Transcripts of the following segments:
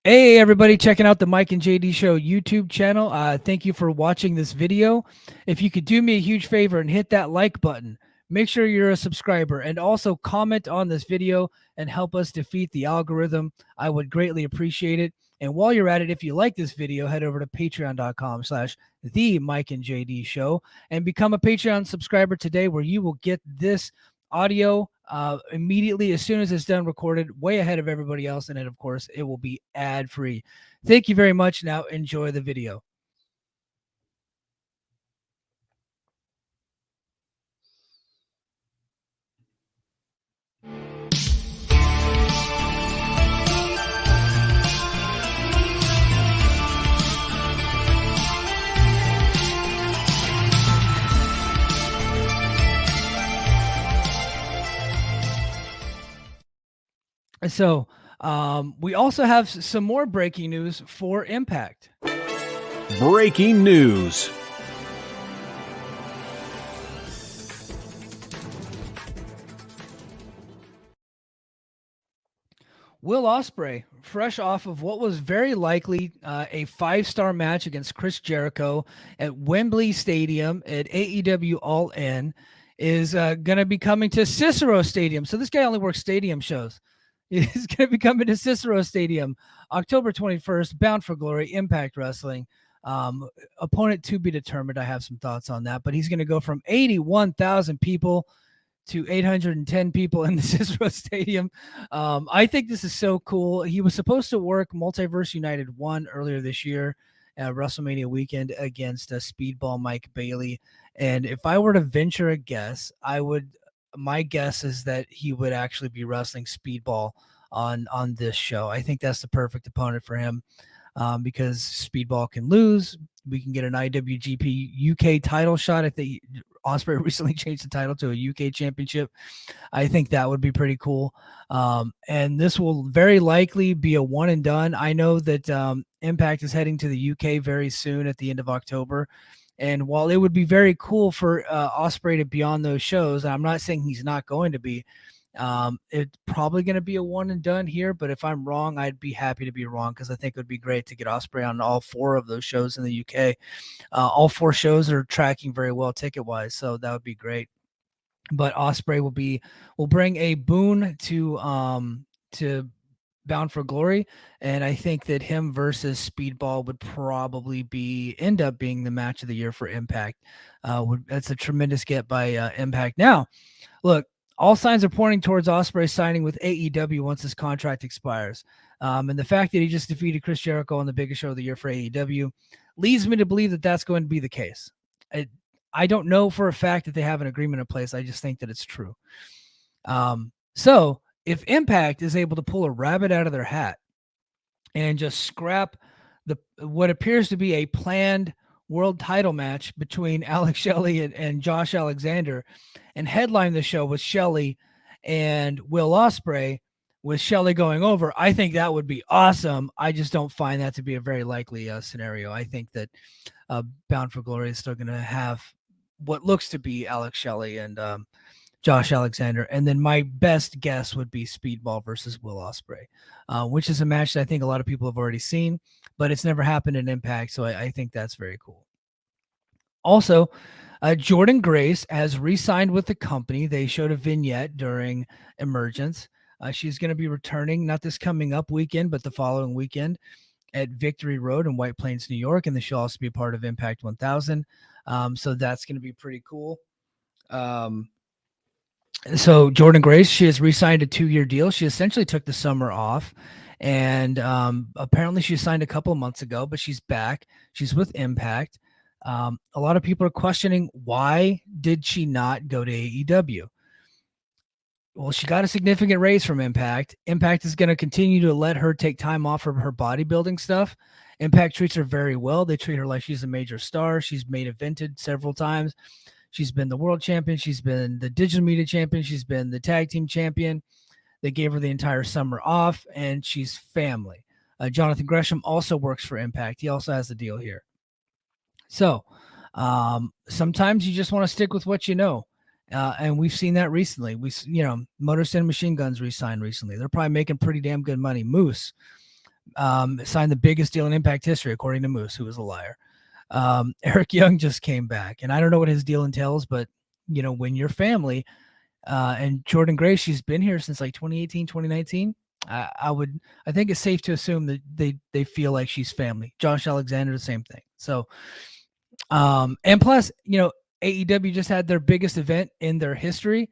Hey, everybody checking out the Mike and JD Show YouTube channel. Thank you for watching this video. If you could do me a huge favor and hit that like button, make sure you're a subscriber, and also comment on this video and help us defeat the algorithm. I would greatly appreciate it. And while you're at it, if you like this video, head over to patreon.com/the Mike and JD Show and become a Patreon subscriber today, where you will get this audio immediately as soon as it's done recorded, way ahead of everybody else. And then, of course, it will be ad free. Thank you very much. Now enjoy the video. So we also have some more breaking news for Impact. Breaking news. Will Ospreay, fresh off of what was very likely a 5-star match against Chris Jericho at Wembley Stadium at AEW All In, is going to be coming to Cicero Stadium. So this guy only works stadium shows. He's going to be coming to Cicero Stadium October 21st, Bound for Glory, Impact Wrestling. Opponent to be determined. I have some thoughts on that, but he's going to go from 81,000 people to 810 people in the Cicero Stadium. I think this is so cool. He was supposed to work Multiverse United 1 earlier this year at WrestleMania weekend against Speedball Mike Bailey. And if I were to venture a guess, my guess is that he would actually be wrestling Speedball on this show. I think that's the perfect opponent for him, because Speedball can lose. We can get an IWGP UK title shot. I think Ospreay recently changed the title to a UK championship. I think that would be pretty cool. And this will very likely be a one and done. I know that Impact is heading to the UK very soon at the end of October. And while it would be very cool for Ospreay to be on those shows, I'm not saying he's not going to be. It's probably going to be a one and done here, but if I'm wrong, I'd be happy to be wrong, because I think it would be great to get Ospreay on all 4 of those shows in the UK. All 4 shows are tracking very well ticket wise, so that would be great. But Ospreay will bring a boon to Bound for Glory, and I think that him versus Speedball would probably end up being the match of the year for Impact. That's a tremendous get by Impact. Now, look, all signs are pointing towards Ospreay signing with AEW once his contract expires. And the fact that he just defeated Chris Jericho on the biggest show of the year for AEW leads me to believe that that's going to be the case. I don't know for a fact that they have an agreement in place. I just think that it's true. So if Impact is able to pull a rabbit out of their hat and just scrap what appears to be a planned world title match between Alex Shelley and Josh Alexander, and headline the show with Shelley and Will Ospreay, with Shelley going over, I think that would be awesome. I just don't find that to be a very likely scenario. I think that Bound for Glory is still going to have what looks to be Alex Shelley and Josh Alexander. And then my best guess would be Speedball versus Will Ospreay, which is a match that I think a lot of people have already seen, but it's never happened in Impact. So I think that's very cool. Also, Jordynne Grace has re-signed with the company. They showed a vignette during Emergence. She's going to be returning, not this coming up weekend, but the following weekend at Victory Road in White Plains, New York. And she'll also be a part of Impact 1000. So that's going to be pretty cool. So Jordynne Grace, she has re-signed a 2-year deal. She essentially took the summer off, and apparently she signed a couple of months ago, but she's back. She's with Impact. A lot of people are questioning, why did she not go to AEW? Well, she got a significant raise from Impact. Impact is going to continue to let her take time off of her bodybuilding stuff. Impact treats her very well. They treat her like she's a major star. She's main evented several times. She's been the world champion. She's been the digital media champion. She's been the tag team champion. They gave her the entire summer off, and she's family. Jonathan Gresham also works for Impact. He also has a deal here. So sometimes you just want to stick with what you know. And we've seen that recently. Motor City Machine Guns re-signed recently. They're probably making pretty damn good money. Moose signed the biggest deal in Impact history, according to Moose, who was a liar. Eric Young just came back, and I don't know what his deal entails, but when your family and Jordynne Grace, she's been here since like 2018, 2019. I think it's safe to assume that they feel like she's family. Josh Alexander, the same thing. So, and plus, AEW just had their biggest event in their history.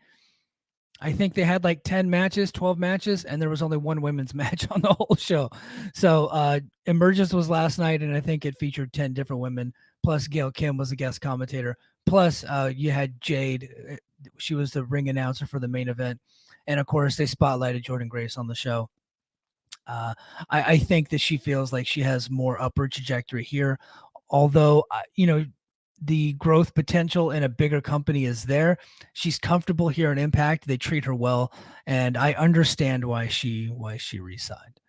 I think they had like 10 matches, 12 matches, and there was only one women's match on the whole show. So Emergence was last night, and I think it featured 10 different women, plus Gail Kim was a guest commentator. Plus you had Jade. She was the ring announcer for the main event. And, of course, they spotlighted Jordynne Grace on the show. I think that she feels like she has more upward trajectory here, although, the growth potential in a bigger company is there. She's comfortable here in Impact. They treat her well, and I understand why she resigned.